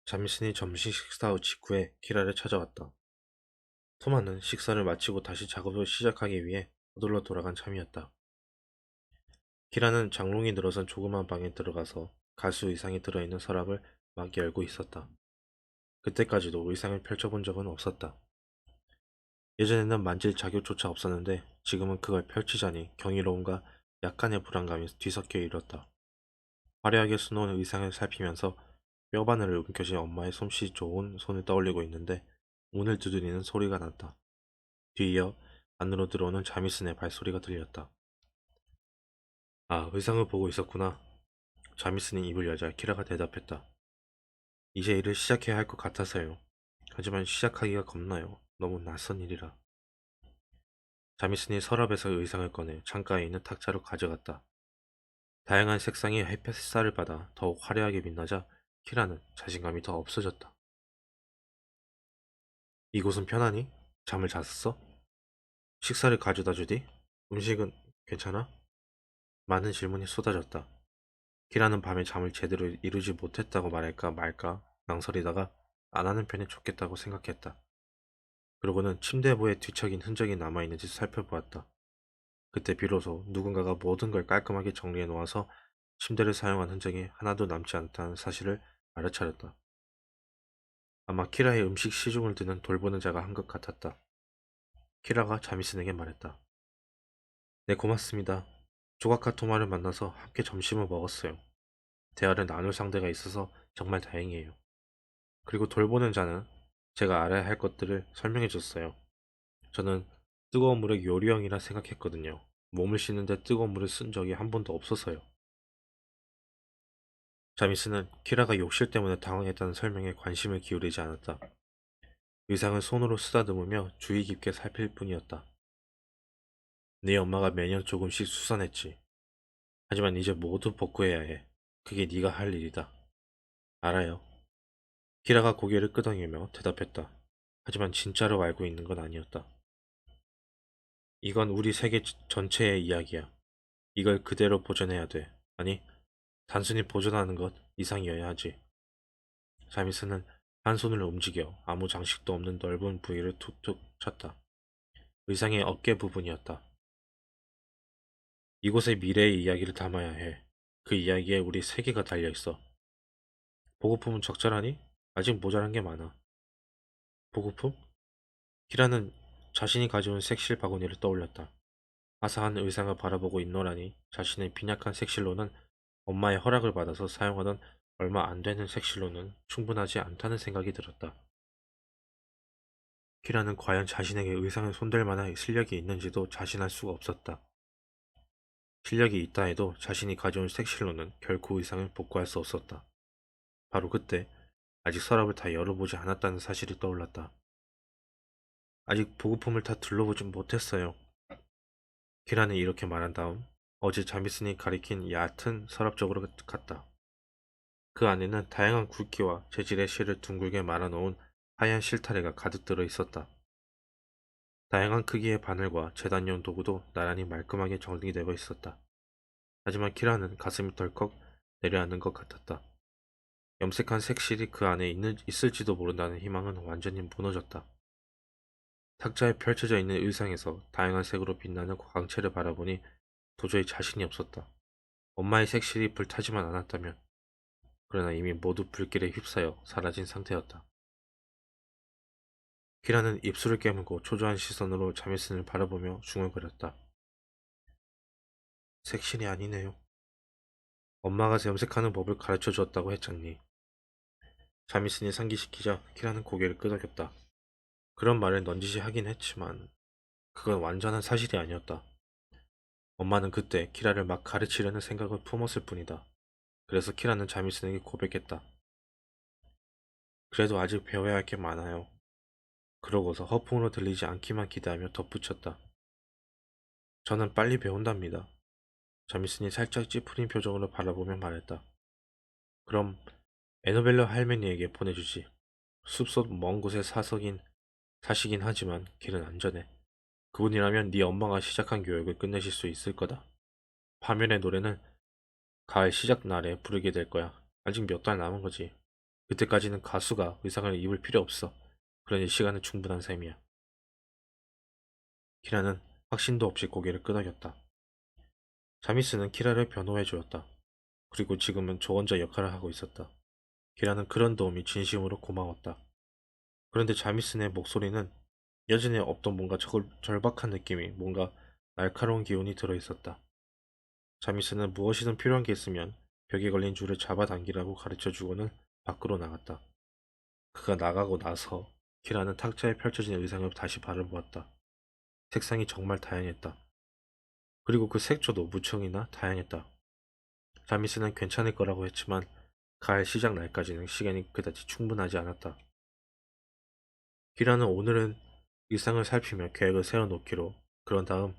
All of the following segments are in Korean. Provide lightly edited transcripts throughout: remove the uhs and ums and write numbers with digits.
잠신이 점심 식사 후 직후에 키라를 찾아왔다. 토마는 식사를 마치고 다시 작업을 시작하기 위해 서둘러 돌아간 참이었다. 키라는 장롱이 늘어선 조그만 방에 들어가서 가수 의상이 들어있는 서랍을 막 열고 있었다. 그때까지도 의상을 펼쳐본 적은 없었다. 예전에는 만질 자격조차 없었는데 지금은 그걸 펼치자니 경이로움과 약간의 불안감이 뒤섞여 일었다. 화려하게 수놓은 의상을 살피면서 뼈바늘을 움켜쥔 엄마의 솜씨 좋은 손을 떠올리고 있는데 문을 두드리는 소리가 났다. 뒤이어 안으로 들어오는 자미슨의 발소리가 들렸다. 아, 의상을 보고 있었구나. 자미슨이 입을 여자 키라가 대답했다. 이제 일을 시작해야 할 것 같아서요. 하지만 시작하기가 겁나요. 너무 낯선 일이라. 자미슨이 서랍에서 의상을 꺼내 창가에 있는 탁자로 가져갔다. 다양한 색상의 햇살을 받아 더욱 화려하게 빛나자 키라는 자신감이 더 없어졌다. 이곳은 편하니? 잠을 잤어? 식사를 가져다 주디? 음식은 괜찮아? 많은 질문이 쏟아졌다. 키라는 밤에 잠을 제대로 이루지 못했다고 말할까 말까 망설이다가 안 하는 편이 좋겠다고 생각했다. 그러고는 침대부에 뒤척인 흔적이 남아있는지 살펴보았다. 그때 비로소 누군가가 모든 걸 깔끔하게 정리해 놓아서 침대를 사용한 흔적이 하나도 남지 않다는 사실을 알아차렸다. 아마 키라의 음식 시중을 드는 돌보는 자가 한 것 같았다. 키라가 자미슨에게 말했다. 네, 고맙습니다. 조각과 토마를 만나서 함께 점심을 먹었어요. 대화를 나눌 상대가 있어서 정말 다행이에요. 그리고 돌보는 자는 제가 알아야 할 것들을 설명해 줬어요. 저는 뜨거운 물의 요리형이라 생각했거든요. 몸을 씻는데 뜨거운 물을 쓴 적이 한 번도 없어서요. 자미스는 키라가 욕실 때문에 당황했다는 설명에 관심을 기울이지 않았다. 의상을 손으로 쓰다듬으며 주의 깊게 살필 뿐이었다. 네 엄마가 매년 조금씩 수선했지. 하지만 이제 모두 복구해야 해. 그게 네가 할 일이다. 알아요. 키라가 고개를 끄덕이며 대답했다. 하지만 진짜로 알고 있는 건 아니었다. 이건 우리 세계 전체의 이야기야. 이걸 그대로 보존해야 돼. 아니, 단순히 보존하는 것 이상이어야 하지. 자미스는 한 손을 움직여 아무 장식도 없는 넓은 부위를 툭툭 쳤다. 의상의 어깨 부분이었다. 이곳의 미래의 이야기를 담아야 해. 그 이야기에 우리 세계가 달려있어. 보급품은 적절하니? 아직 모자란 게 많아. 보급품? 키라는 자신이 가져온 색실 바구니를 떠올렸다. 화사한 의상을 바라보고 있노라니 자신의 빈약한 색실로는 엄마의 허락을 받아서 사용하던 얼마 안 되는 색실로는 충분하지 않다는 생각이 들었다. 키라는 과연 자신에게 의상을 손댈 만한 실력이 있는지도 자신할 수가 없었다. 실력이 있다 해도 자신이 가져온 색실로는 결코 의상을 복구할 수 없었다. 바로 그때 아직 서랍을 다 열어보지 않았다는 사실이 떠올랐다. 아직 보급품을 다 둘러보진 못했어요. 키라는 이렇게 말한 다음 어제 자미슨이 가리킨 얕은 서랍 쪽으로 갔다. 그 안에는 다양한 굵기와 재질의 실을 둥글게 말아놓은 하얀 실타래가 가득 들어 있었다. 다양한 크기의 바늘과 재단용 도구도 나란히 말끔하게 정리되어 있었다. 하지만 키라는 가슴이 덜컥 내려앉는 것 같았다. 염색한 색실이 그 안에 있을지도 모른다는 희망은 완전히 무너졌다. 탁자에 펼쳐져 있는 의상에서 다양한 색으로 빛나는 광채를 바라보니 도저히 자신이 없었다. 엄마의 색실이 불타지만 않았다면, 그러나 이미 모두 불길에 휩싸여 사라진 상태였다. 키라는 입술을 깨물고 초조한 시선으로 자메슨을 바라보며 중얼거렸다. 색실이 아니네요. 엄마가 염색하는 법을 가르쳐 주었다고 했잖니. 자미슨이 상기시키자 키라는 고개를 끄덕였다. 그런 말을 넌지시 하긴 했지만 그건 완전한 사실이 아니었다. 엄마는 그때 키라를 막 가르치려는 생각을 품었을 뿐이다. 그래서 키라는 자미슨에게 고백했다. 그래도 아직 배워야 할 게 많아요. 그러고서 허풍으로 들리지 않기만 기대하며 덧붙였다. 저는 빨리 배운답니다. 자미슨이 살짝 찌푸린 표정으로 바라보며 말했다. 그럼 에노벨러 할머니에게 보내주지. 숲속 먼 곳에 사시긴 하지만 길은 안전해. 그분이라면 네 엄마가 시작한 교육을 끝내실 수 있을 거다. 파멸의 노래는 가을 시작 날에 부르게 될 거야. 아직 몇 달 남은 거지. 그때까지는 가수가 의상을 입을 필요 없어. 그러니 시간은 충분한 셈이야. 키라는 확신도 없이 고개를 끄덕였다. 자미스는 키라를 변호해 주었다. 그리고 지금은 조언자 역할을 하고 있었다. 키라는 그런 도움이 진심으로 고마웠다. 그런데 자미슨의 목소리는 예전에 없던 뭔가 절박한 느낌이, 뭔가 날카로운 기운이 들어있었다. 자미슨은 무엇이든 필요한 게 있으면 벽에 걸린 줄을 잡아당기라고 가르쳐주고는 밖으로 나갔다. 그가 나가고 나서 키라는 탁자에 펼쳐진 의상을 다시 바라보았다. 색상이 정말 다양했다. 그리고 그 색조도 무척이나 다양했다. 자미스는 괜찮을 거라고 했지만 가을 시작 날까지는 시간이 그다지 충분하지 않았다. 키라는 오늘은 일상을 살피며 계획을 세워놓기로, 그런 다음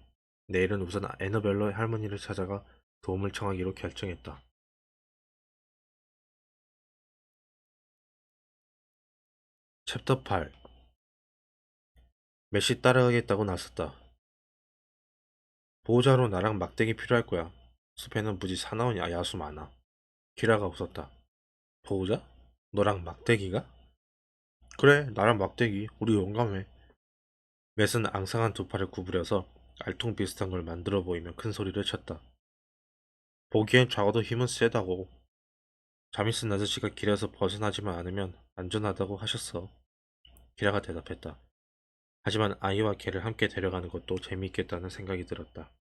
내일은 우선 애너벨로 할머니를 찾아가 도움을 청하기로 결정했다. 챕터 8. 메시 따라가겠다고 나섰다. 보호자로 나랑 막대기 필요할 거야. 숲에는 무지 사나운 야수 많아. 키라가 웃었다. 보호자? 너랑 막대기가? 그래, 나랑 막대기. 우리 용감해. 맷은 앙상한 두 팔을 구부려서 알통 비슷한 걸 만들어 보이며 큰 소리를 쳤다. 보기엔 작아도 힘은 세다고. 자미슨 아저씨가 길에서 벗어나지만 않으면 안전하다고 하셨어. 키라가 대답했다. 하지만 아이와 개를 함께 데려가는 것도 재미있겠다는 생각이 들었다.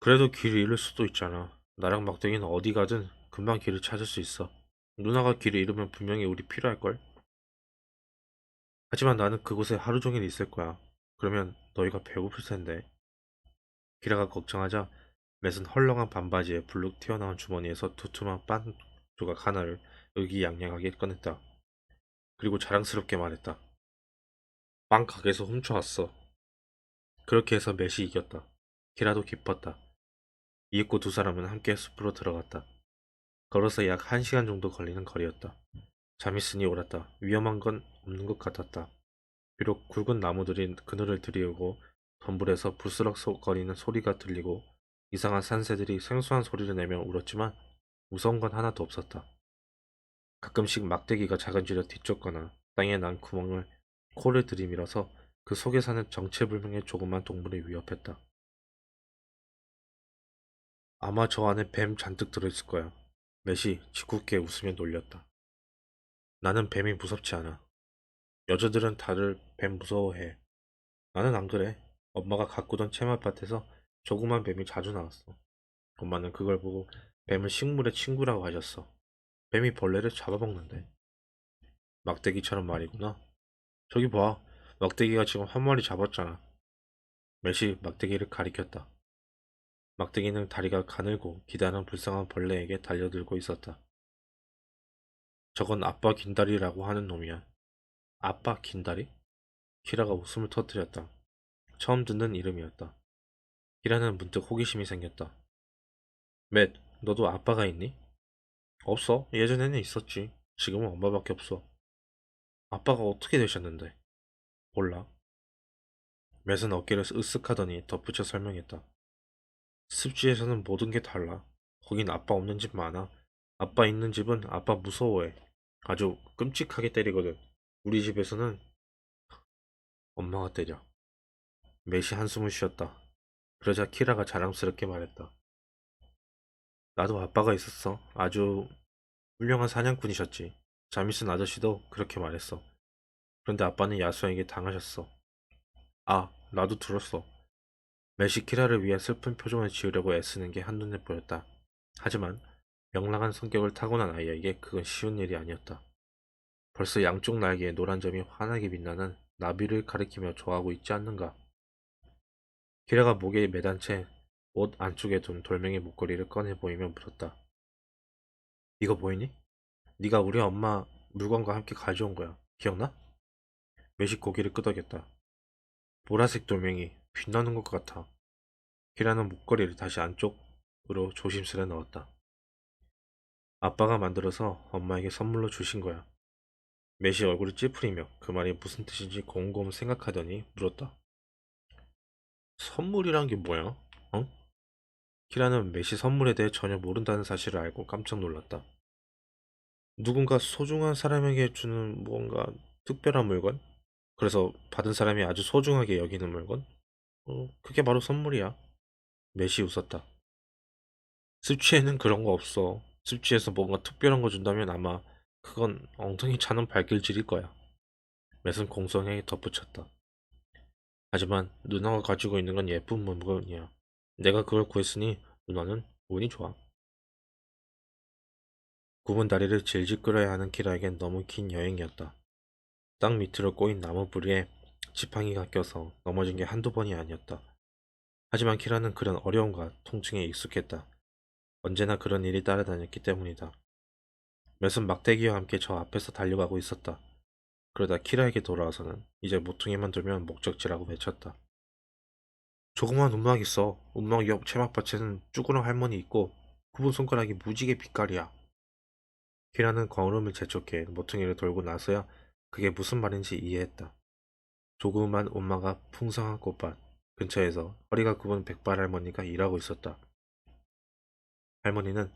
그래도 길을 잃을 수도 있잖아. 나랑 막대기는 어디 가든 금방 길을 찾을 수 있어. 누나가 길을 잃으면 분명히 우리 필요할걸? 하지만 나는 그곳에 하루 종일 있을 거야. 그러면 너희가 배고플 텐데. 키라가 걱정하자 맷은 헐렁한 반바지에 불룩 튀어나온 주머니에서 두툼한 빵 조각 하나를 의기양양하게 꺼냈다. 그리고 자랑스럽게 말했다. 빵 가게에서 훔쳐왔어. 그렇게 해서 맷이 이겼다. 키라도 기뻤다. 이윽고 두 사람은 함께 숲으로 들어갔다. 걸어서 약 1시간 정도 걸리는 거리였다. 자미슨이 옳았다. 위험한 건 없는 것 같았다. 비록 굵은 나무들이 그늘을 드리우고 덤불에서 부스럭거리는 소리가 들리고 이상한 산새들이 생소한 소리를 내며 울었지만 무서운 건 하나도 없었다. 가끔씩 막대기가 작은 쥐려 뒤쫓거나 땅에 난 구멍을 코를 들이밀어서 그 속에 사는 정체불명의 조그만 동물을 위협했다. 아마 저 안에 뱀 잔뜩 들어있을 거야. 맷이 짓궂게 웃으며 놀렸다. 나는 뱀이 무섭지 않아. 여자들은 다들 뱀 무서워해. 나는 안 그래. 엄마가 가꾸던 채말밭에서 조그만 뱀이 자주 나왔어. 엄마는 그걸 보고 뱀을 식물의 친구라고 하셨어. 뱀이 벌레를 잡아먹는데. 막대기처럼 말이구나. 저기 봐. 막대기가 지금 한 마리 잡았잖아. 맷이 막대기를 가리켰다. 막대기는 다리가 가늘고 기다란 불쌍한 벌레에게 달려들고 있었다. 저건 아빠 긴다리라고 하는 놈이야. 아빠 긴다리? 키라가 웃음을 터뜨렸다. 처음 듣는 이름이었다. 키라는 문득 호기심이 생겼다. 맷, 너도 아빠가 있니? 없어. 예전에는 있었지. 지금은 엄마밖에 없어. 아빠가 어떻게 되셨는데? 몰라. 맷은 어깨를 으쓱하더니 덧붙여 설명했다. 습지에서는 모든 게 달라. 거긴 아빠 없는 집 많아. 아빠 있는 집은 아빠 무서워해. 아주 끔찍하게 때리거든. 우리 집에서는 엄마가 때려. 맷이 한숨을 쉬었다. 그러자 키라가 자랑스럽게 말했다. 나도 아빠가 있었어. 아주 훌륭한 사냥꾼이셨지. 자미슨 아저씨도 그렇게 말했어. 그런데 아빠는 야수에게 당하셨어. 아, 나도 들었어. 맷이 키라를 위해 슬픈 표정을 지으려고 애쓰는 게 한눈에 보였다. 하지만 명랑한 성격을 타고난 아이에게 그건 쉬운 일이 아니었다. 벌써 양쪽 날개에 노란 점이 환하게 빛나는 나비를 가리키며 좋아하고 있지 않는가. 키라가 목에 매단 채 옷 안쪽에 둔 돌멩이 목걸이를 꺼내 보이며 물었다. 이거 보이니? 네가 우리 엄마 물건과 함께 가져온 거야. 기억나? 매식 고개를 끄덕였다. 보라색 돌멩이 빛나는 것 같아. 키라는 목걸이를 다시 안쪽으로 조심스레 넣었다. 아빠가 만들어서 엄마에게 선물로 주신 거야. 매시 얼굴을 찌푸리며 그 말이 무슨 뜻인지 곰곰 생각하더니 물었다. 선물이란 게 뭐야? 어? 키라는 매시 선물에 대해 전혀 모른다는 사실을 알고 깜짝 놀랐다. 누군가 소중한 사람에게 주는 무언가 특별한 물건? 그래서 받은 사람이 아주 소중하게 여기는 물건? 그게 바로 선물이야. 메시 웃었다. 습취에는 그런 거 없어. 습취에서 뭔가 특별한 거 준다면 아마 그건 엉덩이 차는 발길질일 거야. 맷은 공손하게 덧붙였다. 하지만 누나가 가지고 있는 건 예쁜 물건이야. 내가 그걸 구했으니 누나는 운이 좋아. 굽은 다리를 질질 끌어야 하는 키라에겐 너무 긴 여행이었다. 땅 밑으로 꼬인 나무 뿌리에 지팡이가 껴서 넘어진 게 한두 번이 아니었다. 하지만 키라는 그런 어려움과 통증에 익숙했다. 언제나 그런 일이 따라다녔기 때문이다. 맷은 막대기와 함께 저 앞에서 달려가고 있었다. 그러다 키라에게 돌아와서는 이제 모퉁이만 들면 목적지라고 외쳤다. 조그만 움막 있어. 움막 옆 채막밭에는 쭈그랑 할머니 있고 굽은 손가락이 무지개 빛깔이야. 키라는 거울음을 재촉해 모퉁이를 돌고 나서야 그게 무슨 말인지 이해했다. 조그만 엄마가 풍성한 꽃밭 근처에서 허리가 굽은 백발 할머니가 일하고 있었다. 할머니는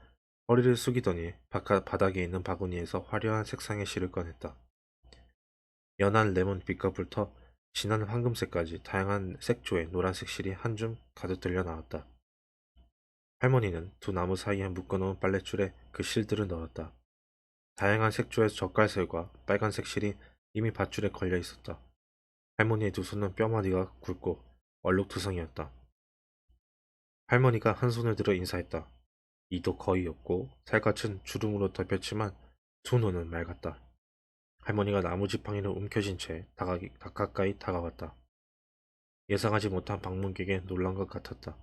허리를 숙이더니 바닥에 있는 바구니에서 화려한 색상의 실을 꺼냈다. 연한 레몬빛깔부터 진한 황금색까지 다양한 색조의 노란색 실이 한 줌 가득 들려 나왔다. 할머니는 두 나무 사이에 묶어놓은 빨랫줄에 그 실들을 넣었다. 다양한 색조의 젓갈색과 빨간색 실이 이미 밧줄에 걸려 있었다. 할머니의 두 손은 뼈마디가 굵고 얼룩투성이었다. 할머니가 한 손을 들어 인사했다. 이도 거의 없고 살갗은 주름으로 덮였지만 두 눈은 맑았다. 할머니가 나무 지팡이를 움켜쥔 채 가까이 다가왔다. 예상하지 못한 방문객에 놀란 것 같았다.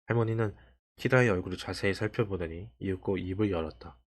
할머니는 키라의 얼굴을 자세히 살펴보더니 이윽고 입을 열었다.